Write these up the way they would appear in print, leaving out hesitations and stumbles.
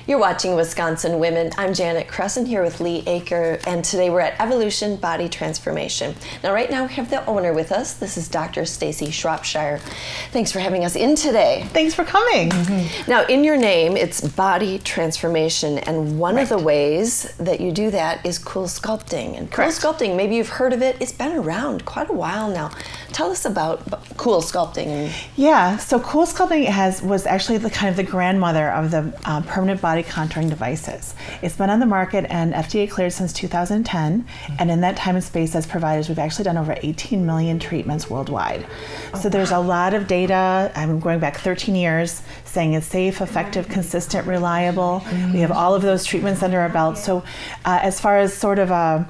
You're watching Wisconsin Women. I'm Janet Crescent here with Lee Aker, and today we're at Evolution Body Transformation. Now, right now we have the owner with us. This is Dr. Stacy Shropshire. Thanks for having us in today. Thanks for coming. Now, in your name, it's body transformation, and one of the ways that you do that is CoolSculpting. And CoolSculpting, maybe you've heard of it. It's been around quite a while now. Tell us about CoolSculpting. Yeah, so CoolSculpting was actually the grandmother of the permanent body contouring devices. It's been on the market and FDA cleared since 2010, and in that time and space as providers, we've actually done over 18 million treatments worldwide. So there's a lot of data, I'm going back 13 years, saying it's safe, effective, consistent, reliable. We have all of those treatments under our belt. So as far as sort of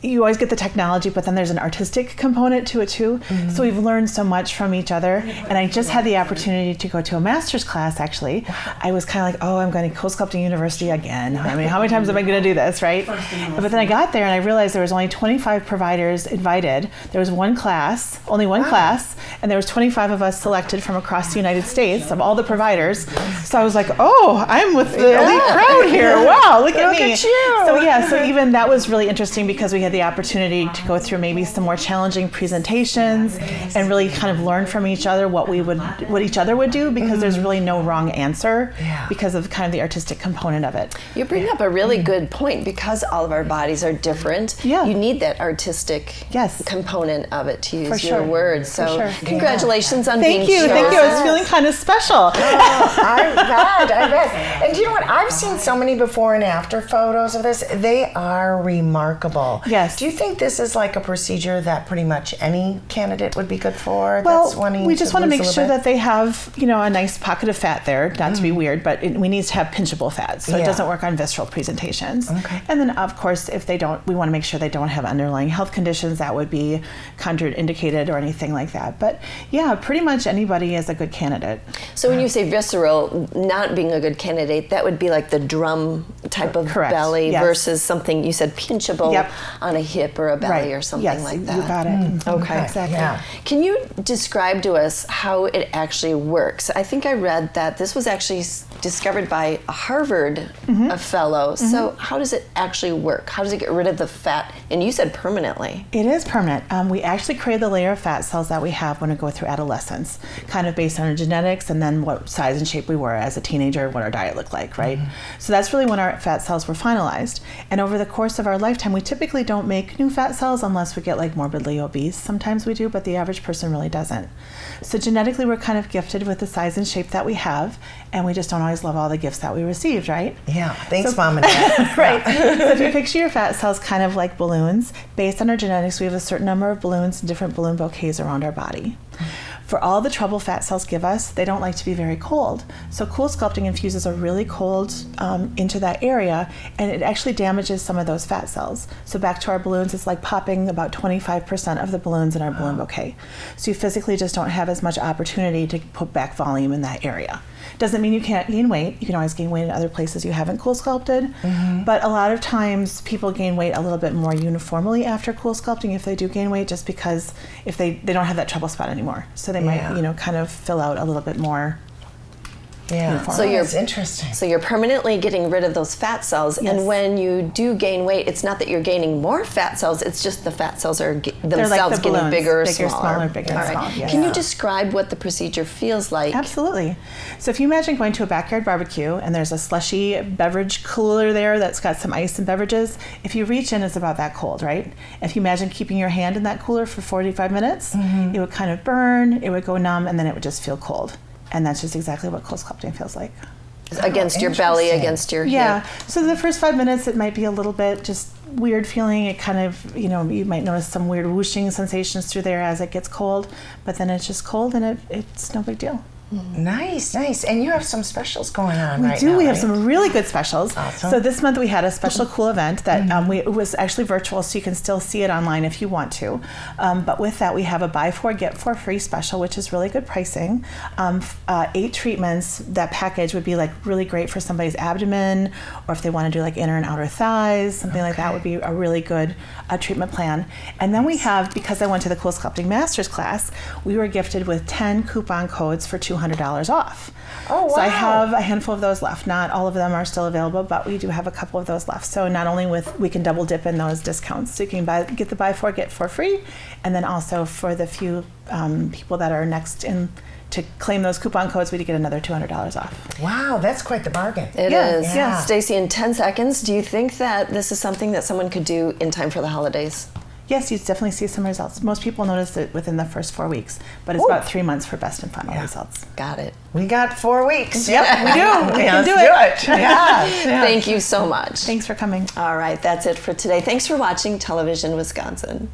you always get the technology, but then there's an artistic component to it too. So we've learned so much from each other. And I just had the opportunity to go to a master's class, actually. I was kind of like, I'm going to CoolSculpting University again. I mean, how many times am I going to do this, right? But then I got there and I realized there was only 25 providers invited. There was one class, only one class, and there was 25 of us selected from across the United States of all the providers. So I was like, I'm with the elite crowd here. Wow, look at me. At you. So even that was really interesting because we had the opportunity to go through maybe some more challenging presentations and really kind of learn from each other what each other would do, because there's really no wrong answer because of kind of the artistic component of it. You bring up a really good point. Because all of our bodies are different, you need that artistic component of it, to use your words. So congratulations on being chosen. Thank you. I was feeling kind of special. I bet. And do you know what? I've seen so many before and after photos of this. They are remarkable. Yes. Do you think this is like a procedure that pretty much any candidate would be good for? Well, we just want to make sure that they have, a nice pocket of fat there, not to be weird, but we need to have pinchable fat, so it doesn't work on visceral presentations. Okay. And then, of course, if they don't, we want to make sure they don't have underlying health conditions that would be contraindicated or anything like that. But yeah, pretty much anybody is a good candidate. So when you say visceral, not being a good candidate, that would be like the drum type of belly versus something you said pinchable on a hip or a belly or something like that. You got it. Okay. Exactly. Yeah. Can you describe to us how it actually works? I think I read that this was actually discovered by a Harvard fellow. So how does it actually work? How does it get rid of the fat? And you said permanently. It is permanent. We actually create the layer of fat cells that we have when we go through adolescence, kind of based on our genetics and then what size and shape we were as a teenager, what our diet looked like, right? So that's really when our fat cells were finalized. And over the course of our lifetime, we typically don't make new fat cells unless we get like morbidly obese. Sometimes we do, but the average person really doesn't. So genetically, we're kind of gifted with the size and shape that we have, and we just don't always love all the gifts that we received, right? Yeah, thanks, Mom and Dad. Right. So if you picture your fat cells kind of like balloons, based on our genetics, we have a certain number of balloons and different balloon bouquets around our body. For all the trouble fat cells give us, they don't like to be very cold. So CoolSculpting infuses a really cold into that area, and it actually damages some of those fat cells. So back to our balloons, it's like popping about 25% of the balloons in our balloon bouquet. So you physically just don't have as much opportunity to put back volume in that area. Doesn't mean you can't gain weight. You can always gain weight in other places you haven't CoolSculpted. But a lot of times people gain weight a little bit more uniformly after CoolSculpting if they do gain weight, just because if they don't have that trouble spot anymore. So they might, kind of fill out a little bit more. Yeah. So it's interesting. So you're permanently getting rid of those fat cells, and when you do gain weight, it's not that you're gaining more fat cells, it's just the fat cells are themselves getting bigger or smaller. Bigger, smaller. Yes. Can you describe what the procedure feels like? Absolutely. So if you imagine going to a backyard barbecue and there's a slushy beverage cooler there that's got some ice and beverages, if you reach in, it's about that cold, right? If you imagine keeping your hand in that cooler for 45 minutes, it would kind of burn, it would go numb, and then it would just feel cold. And that's just exactly what CoolSculpting feels like. Against your belly, against your hip. Yeah. So the first 5 minutes, it might be a little bit just weird feeling. It kind of, you might notice some weird whooshing sensations through there as it gets cold. But then it's just cold, and it's no big deal. Nice. And you have some specials going on right now. We do. We have some really good specials. Awesome. So this month we had a special cool event that it was actually virtual, so you can still see it online if you want to. But with that, we have a buy 4, get 4 free special, which is really good pricing. 8 treatments. That package would be like really great for somebody's abdomen, or if they want to do like inner and outer thighs, something like that would be a really good treatment plan. And then we have, because I went to the CoolSculpting Masters class, we were gifted with 10 coupon codes for $200 $200 off. Oh, wow. So I have a handful of those left. Not all of them are still available, but we do have a couple of those left. So not only we can double dip in those discounts, so you can get the buy 4, get 4 free, and then also for the few people that are next in to claim those coupon codes, we get another $200 off. Wow, that's quite the bargain. It is. Yeah. Stacy, in 10 seconds, do you think that this is something that someone could do in time for the holidays? Yes, you definitely see some results. Most people notice it within the first 4 weeks, but it's about 3 months for best and final results. Got it. We got 4 weeks. Yep, we do. We can do Let's it. do it. Yeah. Thank you so much. Thanks for coming. All right, that's it for today. Thanks for watching Television Wisconsin.